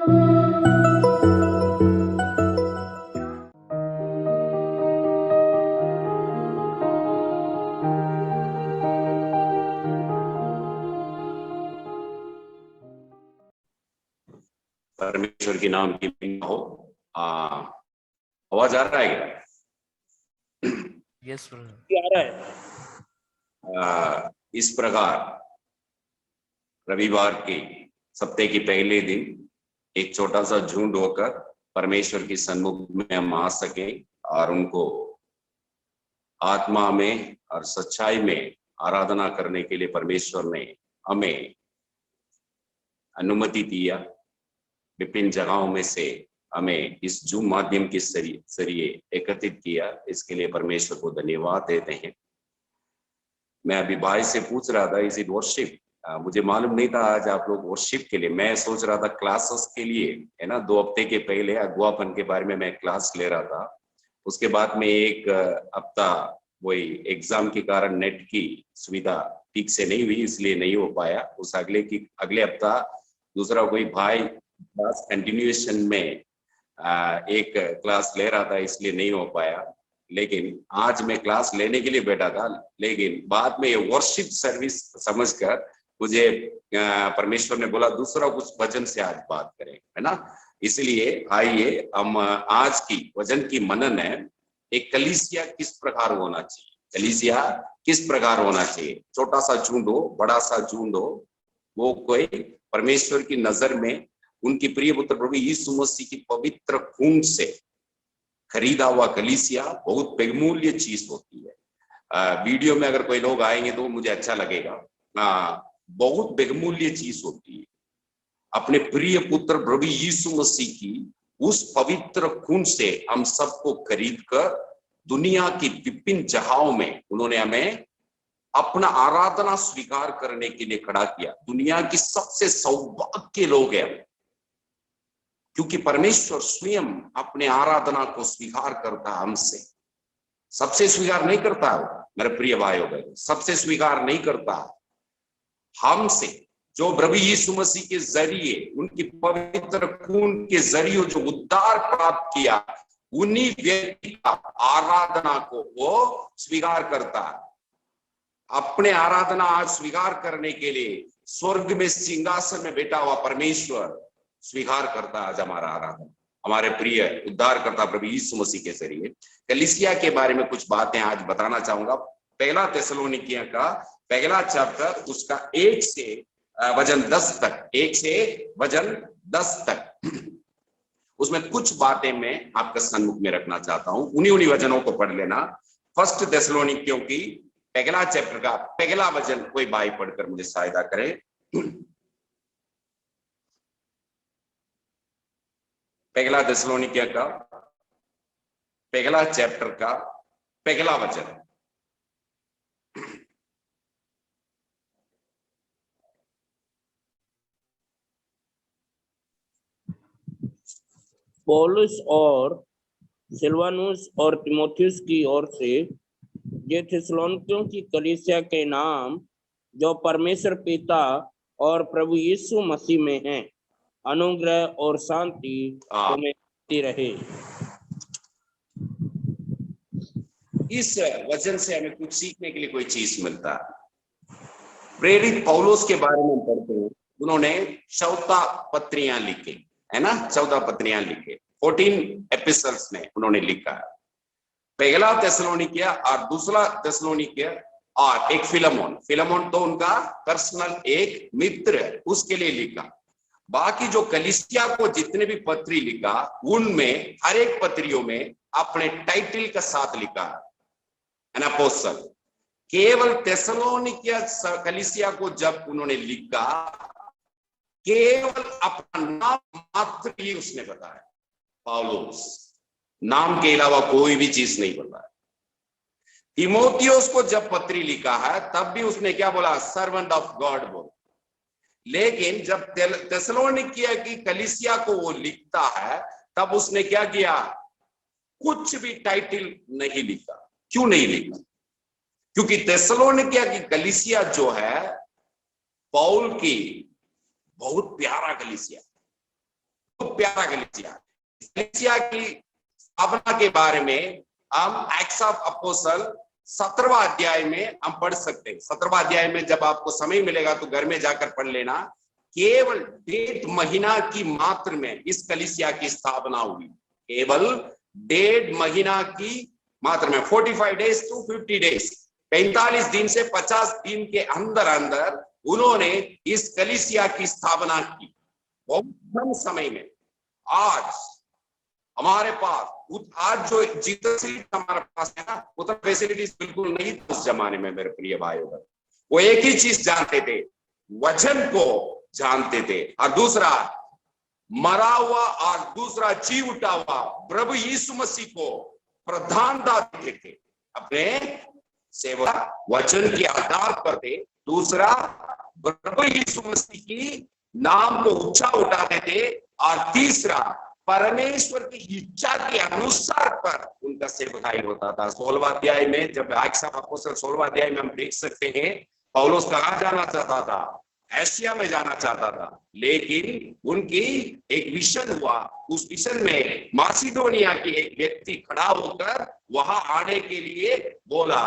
परमेश्वर के नाम की महिमा हो। आवाज आ रहा है क्या? यस आ रहा है। इस प्रकार रविवार के सप्ताह के पहले दिन एक छोटा सा झुंड होकर परमेश्वर की सन्मुख में हम आ सके और उनको आत्मा में और सच्चाई में आराधना करने के लिए परमेश्वर ने हमें अनुमति दिया। विभिन्न जगहों में से हमें इस जूम माध्यम के जरिए एकत्रित किया, इसके लिए परमेश्वर को धन्यवाद देते हैं। मैं अभी भाई से पूछ रहा था, इज इट वर्शिप? मुझे मालूम नहीं था आज आप लोग वर्शिप के लिए, मैं सोच रहा था क्लासेस के लिए, है ना। 2 हफ्ते के पहले अगुवापन के बारे में मैं क्लास ले रहा था। उसके बाद में एक हफ्ता वही एग्जाम के कारण नेट की सुविधा ठीक से नहीं हुई, इसलिए नहीं हो पाया। उस अगले हफ्ता दूसरा कोई भाई क्लास कंटिन्यूएशन में एक क्लास ले रहा था, इसलिए नहीं हो पाया। लेकिन आज मैं क्लास लेने के लिए बैठा था, लेकिन बाद में ये वर्शिप सर्विस समझकर मुझे परमेश्वर ने बोला दूसरा कुछ वचन से आज बात करें, है ना। इसलिए आइए हम आज की वचन की मनन है, एक कलीसिया किस प्रकार होना चाहिए, कलीसिया किस प्रकार होना चाहिए। छोटा सा झुंड हो, बड़ा सा झुंड हो, वो कोई परमेश्वर की नजर में उनकी प्रिय पुत्र प्रभु यीशु मसीह की पवित्र खून से खरीदा हुआ कलीसिया बहुत बहुमूल्य चीज होती है। वीडियो में अगर कोई लोग आएंगे तो मुझे अच्छा लगेगा। बहुत बहुमूल्य चीज होती है। अपने प्रिय पुत्र प्रभु यीशु मसीह की उस पवित्र खून से हम सबको खरीद कर दुनिया की विभिन्न जगहों में उन्होंने हमें अपना आराधना स्वीकार करने के लिए खड़ा किया। दुनिया की सबसे सौभाग्य के लोग हैं, क्योंकि परमेश्वर स्वयं अपने आराधना को स्वीकार करता हमसे। सबसे स्वीकार नहीं करता है मेरे प्रिय भाइयों बहनों, सबसे स्वीकार नहीं करता हमसे। जो प्रभु यीशु मसीह के जरिए उनकी पवित्र खून के जरिए जो उद्धार प्राप्त किया, उन्हीं व्यक्ति का आराधना को वो स्वीकार करता है। अपने आराधना आज स्वीकार करने के लिए स्वर्ग में सिंहासन में बैठा हुआ परमेश्वर स्वीकार करता है आज हमारा आराधना, हमारे प्रिय उद्धार करता प्रभु यीशु मसीह के जरिए। कलीसिया के बारे में कुछ बातें आज बताना चाहूंगा। पहला थिस्सलुनीकियों का पहला चैप्टर, उसका 1 से वचन 10 तक, 1 से वचन 10 तक, उसमें कुछ बातें मैं आपके सम्मुख में रखना चाहता हूं। उन्हीं वचनों को पढ़ लेना। फर्स्ट थिस्सलुनीकियों की पहला चैप्टर का पहला वचन कोई भाई पढ़कर मुझे सहायता करे। पहला थिस्सलुनीकियों का पहला चैप्टर का पहला वचन। पौलुस और सिलवानुस और तीमुथियुस की ओर से ये थिस्सलुनीकियों की कलीसिया के नाम जो परमेश्वर पिता और प्रभु यीशु मसीह में है, अनुग्रह और शांति तुम्हें मिलती रहे। इस वचन से हमें कुछ सीखने के लिए कोई चीज मिलता है। प्रेरित पौलुस के बारे में पढ़ते हैं, उन्होंने 14 पत्रियां लिखी, है ना, 14 पत्रियां लिखे, 14 एपिसोड्स में उन्होंने लिखा है। पहला थिस्सलुनीकिया और दूसरा थिस्सलुनीकिया और एक फिलेमोन तो उनका पर्सनल एक मित्र है, उसके लिए लिखा। बाकी जो कलीसिया को जितने भी पत्री लिखा, उनमें हर एक पत्रियों में अपने टाइटल के साथ लिखा एन अपोस्टल। केवल थिस्सलुनीकिया कलीसिया को जब उन्होंने लिखा, केवल अपना नाम मात्र ही उसने बताया, पौलुस, नाम के अलावा कोई भी चीज नहीं बताया। तीमुथियुस को जब पत्री लिखा है तब भी उसने क्या बोला? सर्वेंट ऑफ गॉड बोल। लेकिन जब थिस्सलुनीकिया की कलीसिया को वो लिखता है तब उसने क्या किया? कुछ भी टाइटल नहीं लिखा। क्यों नहीं लिखा? क्योंकि थिस्सलुनीकिया की कलीसिया जो है पौल की बहुत प्यारा कलीसिया, बहुत प्यारा कलीसिया की स्थापना के बारे में हम एक्ट्स ऑफ अपोस्टल 17वां अध्याय में हम पढ़ सकते हैं। 17वां अध्याय में जब आपको समय मिलेगा तो घर में जाकर पढ़ लेना। केवल 1.5 महीना की मात्र में इस कलीसिया की स्थापना हुई। केवल 1.5 महीना की मात्र में 45 days to 50 days, 45 दिन से 50 दिन के अंदर अंदर उन्होंने इस कलीसिया की स्थापना की। बहुत कम समय में। आज हमारे पास आज जो जितना हमारे पास है ना, उतना फैसिलिटीज बिल्कुल नहीं था उस जमाने में मेरे प्रिय भाइयों। वो एक ही चीज जानते थे, वचन को जानते थे, और दूसरा मरा हुआ और दूसरा जी उठा हुआ प्रभु यीशु मसीह को प्रधानता देते थे। अपने सेवा वचन के आधार पर थे। दूसरा प्रभु यीशु मसीह की नाम को ऊंचा उठाते थे। और तीसरा परमेश्वर की इच्छा के अनुसार पर उनका सेवकाई होता था। 16वां अध्याय में जब एक्ट्स ऑफ अपोस्टल 16वां अध्याय में हम देख सकते हैं, पौलुस कहाँ जाना चाहता था? एशिया में जाना चाहता था, लेकिन उनकी एक विजन हुआ। उस विजन में मासिडोनिया के एक व्यक्ति खड़ा होकर वहां आने के लिए बोला।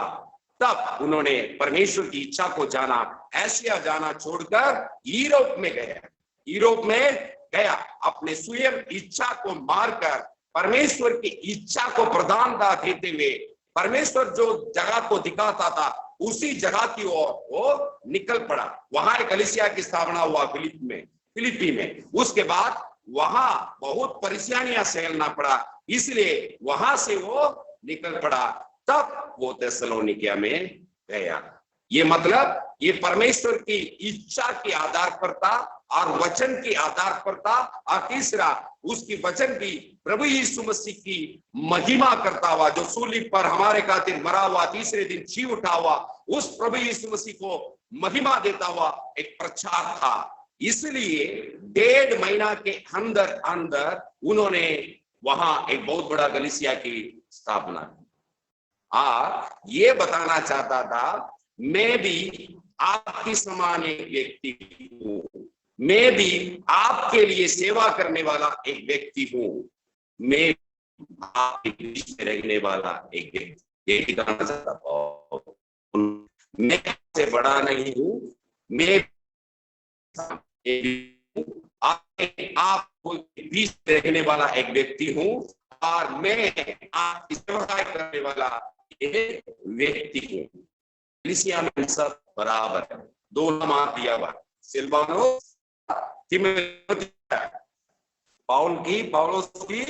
तब उन्होंने परमेश्वर की इच्छा को जाना, एशिया जाना छोड़कर यूरोप में गया। यूरोप में गया, अपने स्वयं इच्छा को मारकर परमेश्वर की इच्छा को प्रधानता देते हुए परमेश्वर जो जगह को दिखाता था उसी जगह की ओर वो निकल पड़ा। वहां एक कलीसिया की स्थापना हुआ फिलिपी में। उसके बाद वहां बहुत परेशानियां सहना पड़ा, इसलिए वहां से वो निकल पड़ा। तब वो थिस्सलुनीकिया में गया। ये मतलब ये परमेश्वर की इच्छा के आधार पर था और वचन के आधार पर था। और तीसरा उसकी वचन की प्रभु यीशु मसीह की महिमा करता हुआ, जो सूली पर हमारे खातिर मरा हुआ, तीसरे दिन जी उठा हुआ, उस प्रभु यीशु मसीह को महिमा देता हुआ एक प्रचार था। इसलिए 1.5 महीना के अंदर अंदर उन्होंने वहां एक बहुत बड़ा कलीसिया की स्थापना की। ये बताना चाहता था, मैं भी आपके समान एक व्यक्ति हूं, मैं भी आपके लिए सेवा करने वाला एक व्यक्ति हूं, मैं आपके बीच में रहने वाला एक व्यक्ति। यही कहना चाहता था। मैं आपसे बड़ा नहीं हूं, मैं आपको बीच में रहने वाला एक व्यक्ति हूं, और मैं आपकी सेवा करने वाला एक व्यक्ति हूं। कलीसिया में सब बराबर है। 2 नाम दिया हुआ, सिलवानुस, पौलुस की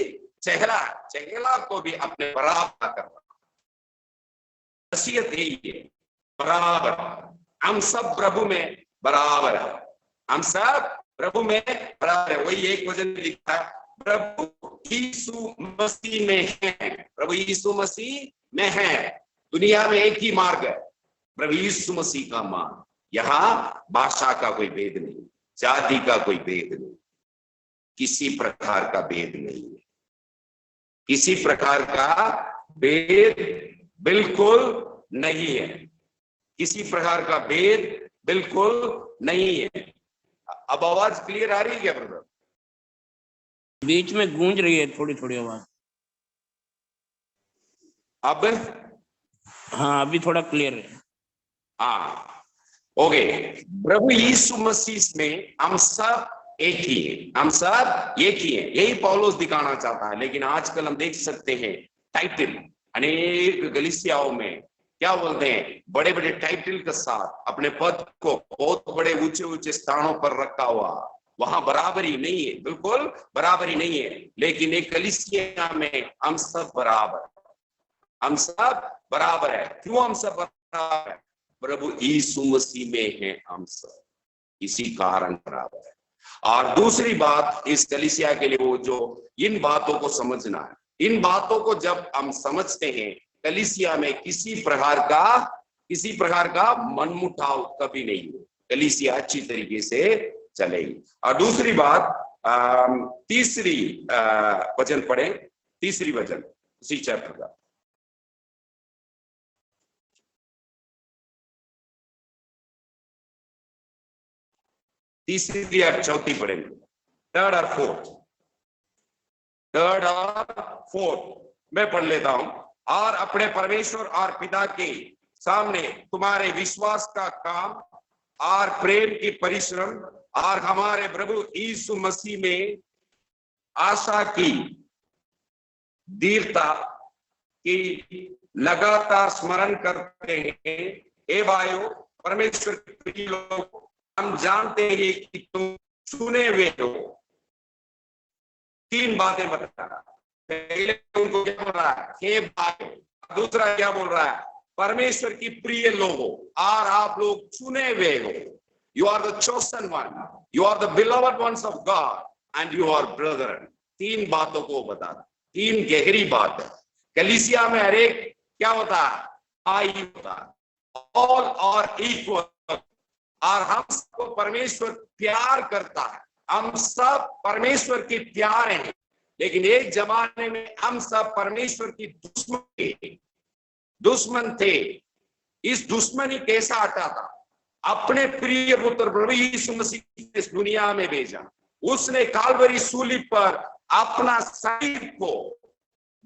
चेहरा को भी अपने बराबर करना। नसीहत यही है, बराबर। हम सब प्रभु में बराबर है, हम सब प्रभु में बराबर है। वही एक वचन लिखा है, प्रभु यीशु मसीह में है। प्रभु यीशु मसीह में है। दुनिया में एक ही मार्ग है, प्रभु यीशु मसीह का मार्ग। यहाँ भाषा का कोई भेद नहीं, जाति का कोई भेद नहीं, किसी प्रकार का भेद नहीं है, किसी प्रकार का भेद बिल्कुल नहीं है, किसी प्रकार का भेद बिल्कुल नहीं है। अब आवाज क्लियर आ रही है क्या ब्रदर? बीच में गूंज रही है थोड़ी थोड़ी आवाज। अब हाँ, अभी थोड़ा क्लियर है। हाँ, ओके। प्रभु यीशु मसीह में हम सब एक ही है, हम सब एक ही है। यही पौलुस दिखाना चाहता है। लेकिन आजकल हम देख सकते हैं टाइटल, अनेक कलीसियाओं में क्या बोलते हैं, बड़े बड़े टाइटल के साथ अपने पद को बहुत बड़े ऊंचे ऊंचे स्थानों पर रखा हुआ। वहां बराबरी नहीं है, बिल्कुल बराबरी नहीं है। लेकिन एक कलीसिया में हम सब बराबर, हम सब बराबर है। क्यों हम सब बराबर है? प्रभु यीशु मसीह में है हम सब, इसी कारण बराबर है। और दूसरी बात इस कलीसिया के लिए, वो जो इन बातों को समझना है। इन बातों को जब हम समझते हैं, कलीसिया में किसी प्रकार का मनमुटाव कभी नहीं हो, कलीसिया अच्छी तरीके से चलेगी। और दूसरी बात, तीसरी वचन पढ़े, तीसरी वचन उसी चैप्टर का, तीसरी या चौथी पढ़ेंगे, 3rd और 4th। 3rd और 4th मैं पढ़ लेता हूं। और अपने परमेश्वर और पिता के सामने तुम्हारे विश्वास का काम और प्रेम की परिश्रम और हमारे प्रभु यीशु मसीह में आशा की दृढ़ता की लगातार स्मरण करते हैं। हे भाइयों, परमेश्वर के प्रिय लोग, हम जानते हैं कि तुम चुने हुए हो। 3 बातें बता रहा। पहले उनको क्या बोल रहा है? हे भाइयों। दूसरा क्या बोल रहा है? परमेश्वर की प्रिय लोगों, और आप लोग चुने हुए हो। You are the chosen one, you are the beloved ones of God and you are brother. 3 बातों को बता रहा, 3 गहरी बात है। कलीसिया में हर एक क्या होता है? आई होता है, ऑल और इक्वल। और हम सबको परमेश्वर प्यार करता है। हम सब परमेश्वर के प्यार हैं। लेकिन एक जमाने में हम सब परमेश्वर की दुश्मन थे। इस दुश्मनी कैसा हटा था? अपने प्रिय पुत्र प्रभु यीशु मसीह ने इस दुनिया में भेजा। उसने काल्वरी सूली पर अपना शरीर को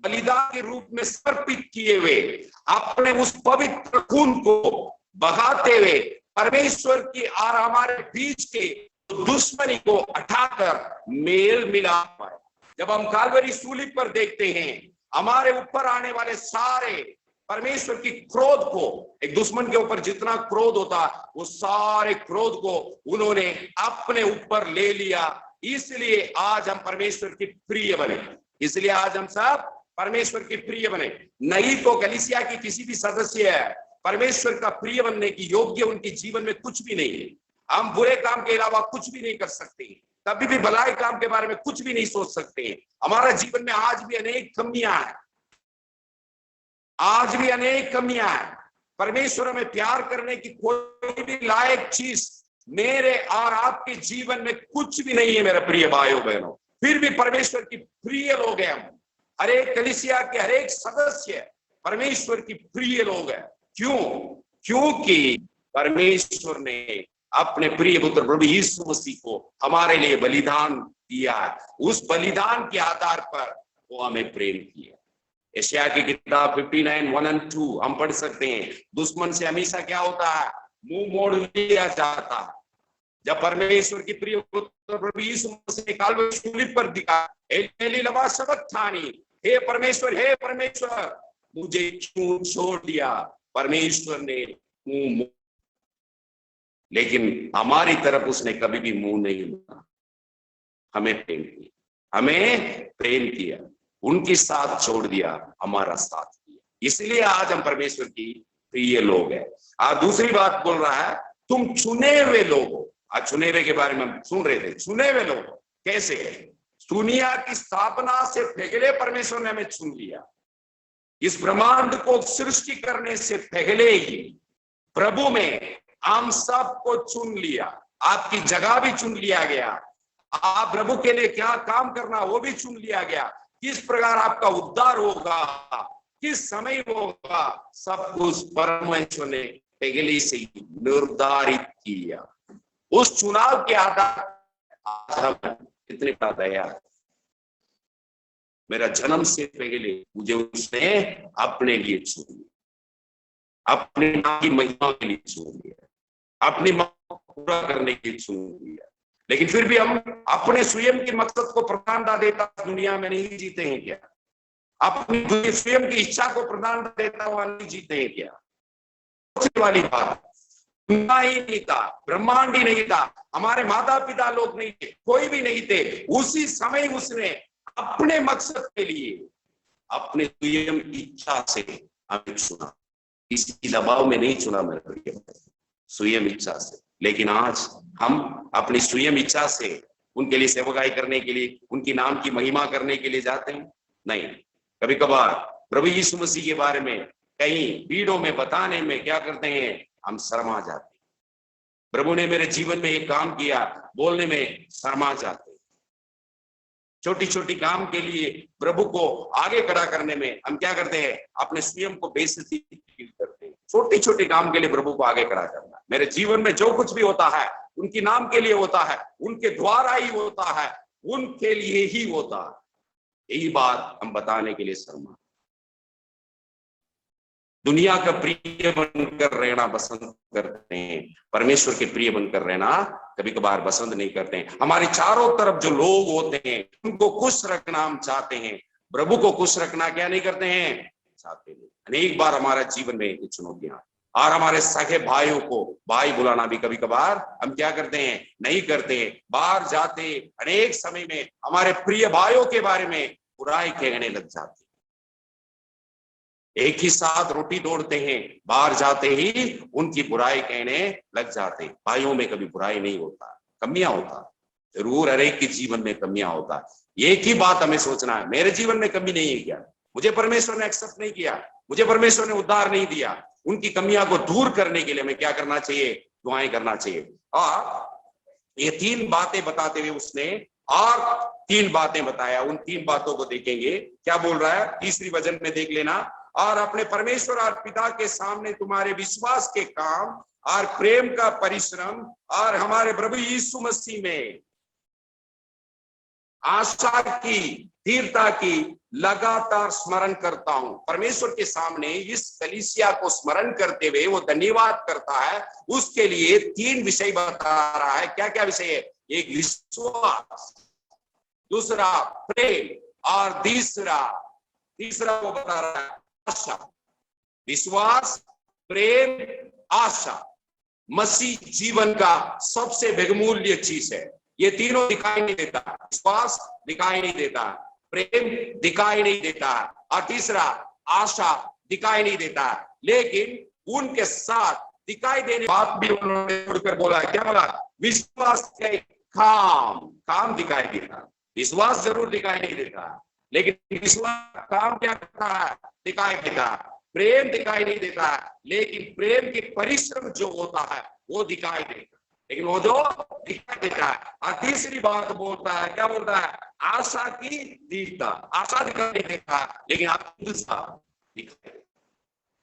बलिदान के रूप में समर्पित किए हुए अपने उस पवित्र खून को बहाते हुए परमेश्वर की और हमारे बीच के दुश्मनी को हटाकर मेल मिलाप पाए। जब हम काल्वरी सूली पर देखते हैं, हमारे ऊपर आने वाले सारे परमेश्वर की क्रोध को, एक दुश्मन के ऊपर जितना क्रोध होता वो सारे क्रोध को उन्होंने अपने ऊपर ले लिया। इसलिए आज हम परमेश्वर की प्रिय बने। इसलिए आज हम सब परमेश्वर की प्रिय बने। नहीं तो कलीसिया की किसी भी सदस्य है परमेश्वर का प्रिय बनने की योग्य उनके जीवन में कुछ भी नहीं है। हम बुरे काम के अलावा कुछ भी नहीं कर सकते, कभी भी भलाई काम के बारे में कुछ भी नहीं सोच सकते। हमारा जीवन में आज भी अनेक कमियां हैं, आज भी अनेक कमियां हैं। परमेश्वर हमें प्यार करने की कोई भी लायक चीज मेरे और आपके जीवन में कुछ भी नहीं है मेरे प्रिय भाइयों बहनों। फिर भी परमेश्वर की प्रिय लोग हैं हम। हर एक कलीसिया के हर एक सदस्य परमेश्वर की प्रिय लोग हैं। क्यों? क्योंकि परमेश्वर ने अपने प्रिय पुत्र प्रभु यीशु मसीह को हमारे लिए बलिदान दिया है। उस बलिदान के आधार पर वो हमें प्रेम किया। यशायाह की किताब 59:1-2 हम पढ़ सकते हैं। दुश्मन से हमेशा क्या होता है? मुंह मोड़ लिया जाता है। जब परमेश्वर की प्रिय पुत्र प्रभु यीशु मसीह ने काल्वरी सूली पर दिखा, एली लमा सबक्तानी, हे परमेश्वर मुझे क्यों छोड़ दिया? परमेश्वर ने मुंह, लेकिन हमारी तरफ उसने कभी भी मुंह नहीं मोड़ा। हमें प्रेम किया, हमें प्रेम किया, उनके साथ छोड़ दिया, हमारा साथ दिया। इसलिए आज हम परमेश्वर की प्रिय लोग हैं। आज दूसरी बात बोल रहा है, तुम चुने हुए लोग हो। आज चुने हुए के बारे में हम सुन रहे थे। चुने हुए लोग कैसे? दुनिया की स्थापना से पहले परमेश्वर ने हमें चुन लिया। इस ब्रह्मांड को सृष्टि करने से पहले ही प्रभु में हम सबको चुन लिया। आपकी जगह भी चुन लिया गया। आप प्रभु के लिए क्या काम करना वो भी चुन लिया गया। किस प्रकार आपका उद्धार होगा, किस समय होगा, सब कुछ परमेश्वर ने पहले से ही निर्धारित किया। उस चुनाव के आधार पर इतनी दया, मेरा जन्म से पहले मुझे उसने अपने लिए चुन लिया, अपने नाम की महिमा के लिए चुन लिया, अपनी मां को पूरा करने के लिए चुन लिया। लेकिन फिर भी हम अपने स्वयं के मकसद को प्रधानता देता दुनिया में नहीं जीते हैं क्या? अपनी स्वयं की इच्छा को प्रधानता देता हुआ नहीं जीते हैं क्या? वाली बात ही नहीं था, ब्रह्मांड ही नहीं था, हमारे माता पिता लोग नहीं थे, कोई भी नहीं थे। उसी समय उसने अपने मकसद के लिए अपने स्वयं इच्छा से हमें चुना। किसी दबाव में नहीं चुना मेरे प्रिय, स्वयं इच्छा से। लेकिन आज हम अपनी स्वयं इच्छा से उनके लिए सेवकाई करने के लिए, उनकी नाम की महिमा करने के लिए जाते हैं? नहीं। कभी कभार प्रभु यीशु मसीह के बारे में कहीं भीड़ों में बताने में क्या करते हैं? हम शर्मा जाते हैं। प्रभु ने मेरे जीवन में एक काम किया, बोलने में शर्मा जाते हैं। छोटी छोटी काम के लिए प्रभु को आगे खड़ा करने में हम क्या करते हैं? अपने स्वयं को बेइज्जती फील करते हैं। छोटी छोटी काम के लिए प्रभु को आगे खड़ा करना। मेरे जीवन में जो कुछ भी होता है उनके नाम के लिए होता है, उनके द्वारा ही होता है, उनके लिए ही होता है। यही बात हम बताने के लिए शर्मा। दुनिया का प्रिय बनकर रहना पसंद करते हैं, परमेश्वर के प्रिय बनकर रहना कभी कभार पसंद नहीं करते हैं। हमारे चारों तरफ जो लोग होते हैं उनको खुश रखना हम चाहते हैं, प्रभु को खुश रखना क्या नहीं करते हैं, चाहते हैं। अनेक बार हमारा जीवन में चुनौतियां, और हमारे सगे भाइयों को भाई बुलाना भी कभी कभार हम क्या करते हैं, नहीं करते। बाहर जाते अनेक समय में हमारे प्रिय भाइयों के बारे में बुराई कहने लग जाते, एक ही साथ रोटी तोड़ते हैं, बाहर जाते ही उनकी बुराई कहने लग जाते। भाइयों में कभी बुराई नहीं होता, कमियां होता जरूर, हर एक के जीवन में कमियां होता। एक ही बात हमें सोचना है, मेरे जीवन में कमी नहीं है क्या, मुझे परमेश्वर ने एक्सेप्ट नहीं किया, मुझे परमेश्वर ने उद्धार नहीं दिया, उनकी कमियां को दूर करने के लिए हमें क्या करना चाहिए, दुआएं करना चाहिए। और ये 3 बातें बताते हुए उसने और 3 बातें बताया, उन 3 बातों को देखेंगे क्या बोल रहा है। तीसरी वचन में देख लेना, और अपने परमेश्वर और पिता के सामने तुम्हारे विश्वास के काम और प्रेम का परिश्रम और हमारे प्रभु यीशु मसीह में आशा की धीरता की लगातार स्मरण करता हूं। परमेश्वर के सामने इस कलीसिया को स्मरण करते हुए वो धन्यवाद करता है, उसके लिए 3 विषय बता रहा है। क्या क्या विषय है, एक विश्वास, दूसरा प्रेम, और तीसरा वो बता रहा है आशा। विश्वास, प्रेम, आशा मसीह जीवन का सबसे बहुमूल्य चीज है। ये तीनों दिखाई नहीं देता, विश्वास दिखाई नहीं देता, प्रेम दिखाई नहीं देता, और तीसरा आशा दिखाई नहीं देता। लेकिन उनके साथ दिखाई देने बात भी उन्होंने जोड़कर बोला, क्या बोला, विश्वास के काम दिखाई देता। विश्वास जरूर दिखाई नहीं देता, लेकिन विश्वास काम क्या करता है, दिखाई देता। प्रेम दिखाई नहीं देता, लेकिन प्रेम के परिश्रम जो होता है वो दिखाई देता, लेकिन वो जो दिखाई देता है। और तीसरी बात बोलता है, क्या बोलता है, आशा की दीर्घता। आशा दिखाई नहीं देता, लेकिन आशा दिखाई देता।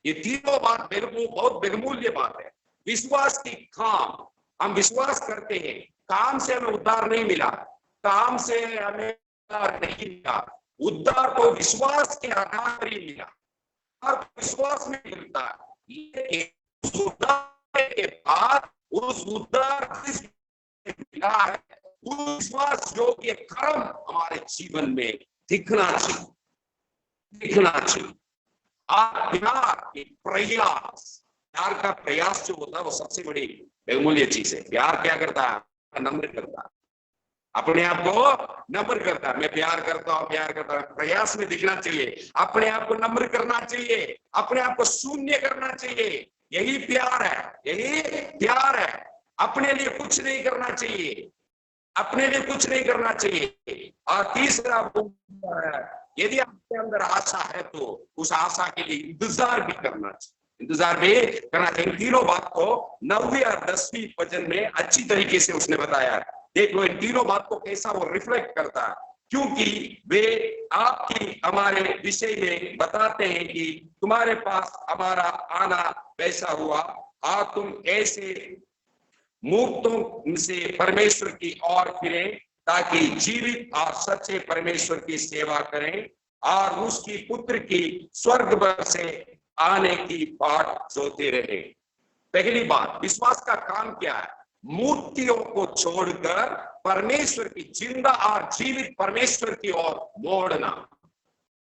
ये तीनों बात बहुत बहुमूल्य बात है। विश्वास की काम, हम विश्वास करते हैं, काम से हमें उद्धार नहीं मिला, काम से हमें उद्धार नहीं मिला, उद्धार तो विश्वास के आधार पर ही मिला, और विश्वास में मिलता है। लेकिन उस उद्धार के बाद उस उद्धार मिला है, उस विश्वास जो कि कर्म हमारे जीवन में दिखना चाहिए। प्यार का प्रयास जो होता है वो सबसे बड़ी बहुमूल्य चीज है। प्यार क्या करता है, नम्र करता है, अपने आप को नम्र करता है। मैं प्यार करता हूं, प्रयास में दिखना चाहिए, अपने आप को नम्र करना चाहिए, अपने आप को शून्य करना चाहिए। यही प्यार है, अपने लिए कुछ नहीं करना चाहिए, और तीसरा यदि आपके अंदर आशा है तो उस आशा के लिए इंतजार भी करना चाहिए। तीनों बात को 9वीं और 10वीं वचन में अच्छी तरीके से उसने बताया। देख लो इन तीनों बात को कैसा वो रिफ्लेक्ट करता है, क्योंकि वे आपकी हमारे विषय में बताते हैं कि तुम्हारे पास हमारा आना वैसा हुआ, और तुम ऐसे मूर्तों से परमेश्वर की ओर फिरें, ताकि जीवित और सच्चे परमेश्वर की सेवा करें और उसकी पुत्र की स्वर्ग से आने की बाट जोते रहे। पहली बात, विश्वास का काम क्या है, मूर्तियों को छोड़कर परमेश्वर की जिंदा और जीवित परमेश्वर की ओर मोड़ना,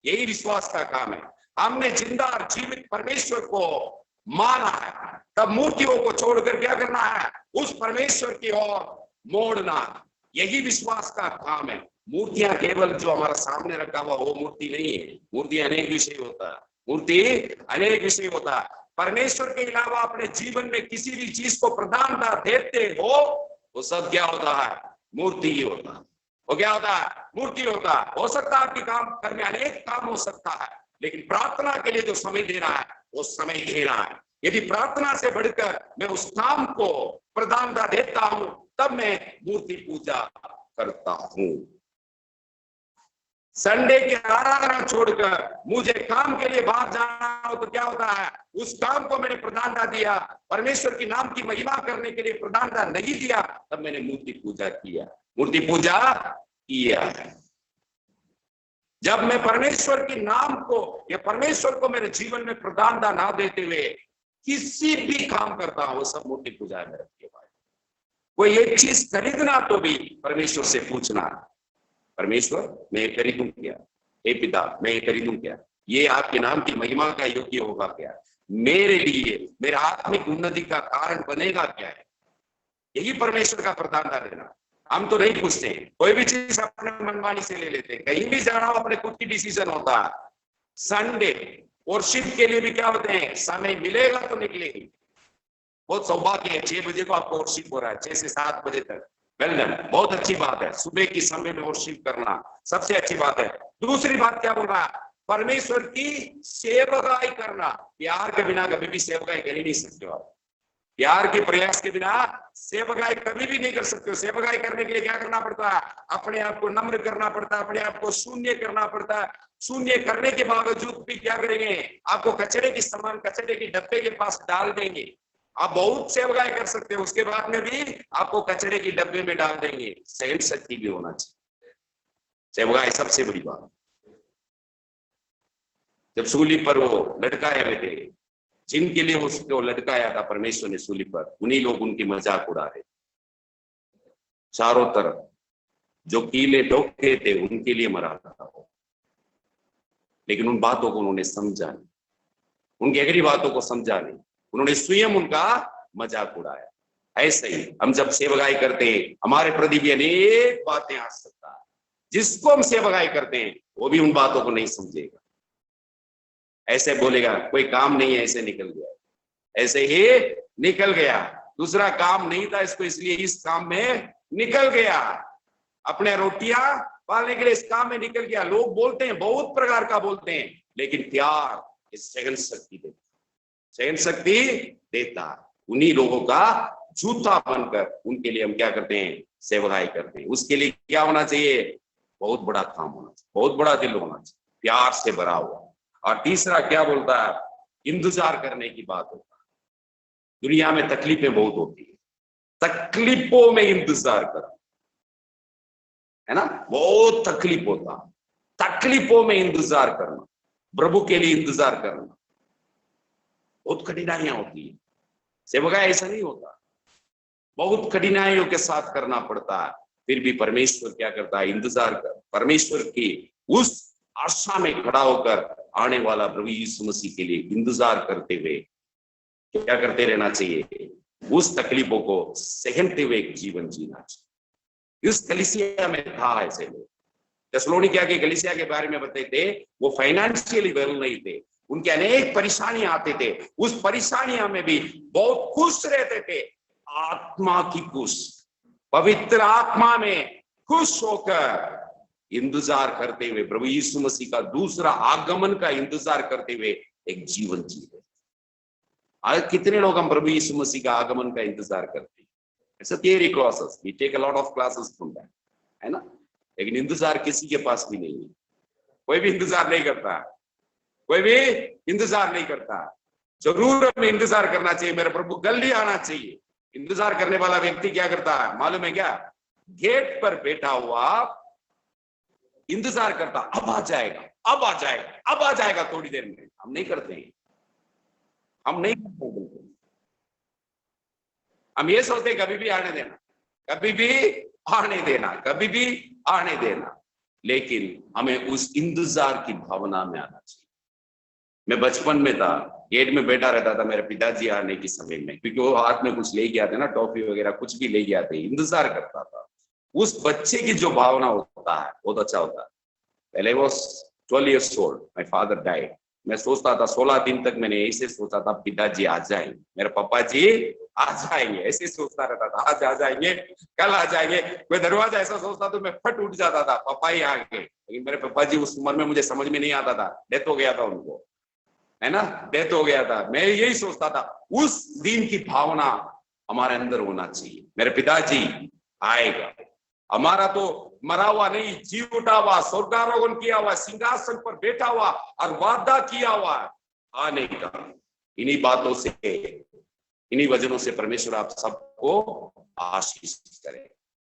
यही विश्वास का काम है। हमने जिंदा और जीवित परमेश्वर को माना है, तब मूर्तियों को छोड़कर क्या करना है, उस परमेश्वर की ओर मोड़ना, यही विश्वास का काम है। मूर्तियां केवल जो हमारा सामने रखा हुआ वो मूर्ति नहीं है, मूर्ति अनेक विषय होता है। परमेश्वर के अलावा अपने जीवन में किसी भी चीज को प्रधानता देते हो, वो सब क्या होता है, मूर्ति ही होता है। वो क्या होता है, मूर्ति होता है। हो सकता है आपके काम घर में अनेक काम हो सकता है, लेकिन प्रार्थना के लिए जो समय देना है वो समय देना है। यदि प्रार्थना से बढ़कर मैं उस काम को प्रधानता देता हूं, तब मैं मूर्ति पूजा करता हूं। संडे की आराधना छोड़कर मुझे काम के लिए बाहर जाना हो तो क्या होता है, उस काम को मैंने प्रधानता दिया, परमेश्वर की नाम की महिमा करने के लिए प्रधानता नहीं दिया, तब मैंने मूर्ति पूजा किया है। जब मैं परमेश्वर के नाम को या परमेश्वर को मेरे जीवन में प्रधानता ना देते हुए किसी भी काम करता हूं, वो सब मोटी पूजा में रखिए भाई। कोई एक चीज खरीदना तो भी परमेश्वर से पूछना, परमेश्वर मैं ये खरीदूं क्या, हे पिता मैं ये खरीदूं क्या, ये आपके नाम की महिमा का योग्य होगा क्या, मेरे लिए मेरे आत्मिक उन्नति का कारण बनेगा क्या है, यही परमेश्वर का प्रधानता देना। हम तो नहीं पूछते, कोई भी चीज अपने मनमानी से ले लेते हैं, कहीं भी जाना हो अपने खुद की डिसीजन होता है। संडे वर्शिप के लिए भी क्या होते हैं, समय मिलेगा तो निकलेंगे। बहुत सौभाग्य है, 6 बजे को आपको वर्शिप हो रहा है, 6 से 7 बजे तक, वेल डन, बहुत अच्छी बात है। सुबह की समय में वर्शिप करना सबसे अच्छी बात है। दूसरी बात क्या बोल रहा है, परमेश्वर की सेवकाई करना। प्यार के बिना कभी भी सेवकाई कर ही नहीं सकते हो आप, प्यार के प्रयास के बिना सेवकाई कभी भी नहीं कर सकते हो। सेवकाई करने के लिए क्या करना पड़ता है, अपने आप को नम्र करना पड़ता है, अपने आप को शून्य करना पड़ता है। शून्य करने के बावजूद भी क्या करेंगे, आपको कचरे की सामान कचरे के डब्बे के पास डाल देंगे। आप बहुत सेवकाई कर सकते हो, उसके बाद में भी आपको कचरे की डब्बे में डाल देंगे। सहन शक्ति भी होना चाहिए, सेवकाई सबसे बड़ी बात। जब सूली पर वो लटकाए हुए थे, जिनके लिए उसको लटकाया था परमेश्वर ने सूली पर, उन्हीं लोग उनकी मजाक उड़ा रहे। चारों तरफ जो कीले ठोके थे उनके लिए मरा था, लेकिन उन बातों को उन्होंने समझा नहीं, उनकी अगली बातों को समझा नहीं, उन्होंने स्वयं उनका मजाक उड़ाया। ऐसे ही हम जब सेवकाई करते हैं, हमारे प्रति भी अनेक बातें आ सकता है। जिसको हम सेवकाई करते हैं वो भी उन बातों को नहीं समझेगा, ऐसे बोलेगा कोई काम नहीं है, ऐसे निकल गया, ऐसे ही निकल गया, दूसरा काम नहीं था इसको इसलिए इस काम में निकल गया, अपने रोटियां पालने के लिए इस काम में निकल गया। लोग बोलते हैं, बहुत प्रकार का बोलते हैं, लेकिन प्यार इस सहन शक्ति देता, सहन शक्ति देता। उन्हीं लोगों का जूता बनकर उनके लिए हम क्या करते हैं, सेवकाई करते हैं। उसके लिए क्या होना चाहिए, बहुत बड़ा काम होना चाहिए, बहुत बड़ा दिल होना चाहिए, प्यार से भरा हुआ। और तीसरा क्या बोलता है, इंतजार करने की बात होता है। दुनिया में तकलीफें बहुत होती है, तकलीफों में इंतजार करना, है ना, बहुत तकलीफ होता है, तकलीफों में इंतजार करना, प्रभु के लिए इंतजार करना, बहुत कठिनाइयां होती है। सेवकाई ऐसा नहीं होता, बहुत कठिनाइयों के साथ करना पड़ता है, फिर भी परमेश्वर क्या करता है, इंतजार कर, परमेश्वर की उस आशा में खड़ा होकर आने वाला प्रभु यीशु मसीह के लिए इंतजार करते हुए क्या करते रहना चाहिए, उस तकलीफों को सहनते हुए एक जीवन जीना चाहिए। इस कलीसिया में था ऐसे लोग, थिस्सलुनीकिया के कलीसिया के बारे में बताते थे, वो फाइनेंशियली वेल नहीं थे, उनके अनेक परेशानियां आते थे, उस परेशानियां में भी बहुत खुश रहते थे, आत्मा की खुश, पवित्र आत्मा में खुश होकर इंतजार करते हुए प्रभु यीशु मसीह का दूसरा आगमन का इंतजार करते हुए एक जीवन जी रहे। आज कितने लोग हम प्रभु यीशु मसीह का आगमन का इंतजार करते हैं, ऐसा theory classes, we take a lot of classes from that, है ना, लेकिन इंतजार किसी के पास भी नहीं है, कोई भी इंतजार नहीं करता, कोई भी इंतजार नहीं करता। जरूर हमें इंतजार करना चाहिए, मेरा प्रभु जल्दी आना चाहिए। इंतजार करने वाला व्यक्ति क्या करता है मालूम है क्या, गेट पर बैठा हुआ इंतजार करता, अब आ जाएगा, अब आ जाएगा, अब आ जाएगा थोड़ी देर में। हम नहीं करते हैं, हम नहीं करते बिल्कुल। हम ये सोचते हैं कभी भी आने देना, कभी भी आने देना, कभी भी आने देना, लेकिन हमें उस इंतजार की भावना में आना चाहिए। मैं बचपन में था, गेट में बैठा रहता था मेरे पिताजी आने के समय में, क्योंकि वो हाथ में कुछ ले गया था ना, टॉफी वगैरह कुछ भी ले गया था, इंतजार करता था। उस बच्चे की जो भावना होता है बहुत अच्छा होता है। पहले वो 12 years old, my father died, मैं सोचता था 16 दिन तक मैंने ऐसे सोचा था पिताजी आ जाएंगे, मेरे पापा जी आ जाएंगे, ऐसे सोचता रहता था, आज आ जाएंगे, कल आ जाएंगे। कोई दरवाजा ऐसा सोचता तो मैं फट उठ जाता था, पापा ही आ गए। लेकिन मेरे पापा जी उस उम्र में मुझे समझ में नहीं आता था, डेथ हो गया था उनको, है ना, डेथ हो गया था। मैं यही सोचता था उस दिन की भावना हमारे अंदर होना चाहिए, मेरे पिताजी आएगा, हमारा तो मरा हुआ नहीं, जी उठा हुआ, स्वर्गारोहण किया हुआ, सिंहासन पर बैठा हुआ और वादा किया हुआ आने का। इन्हीं बातों से, इन्हीं वजनों से परमेश्वर आप सबको आशीष करे।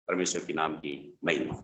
परमेश्वर के नाम की महिमा।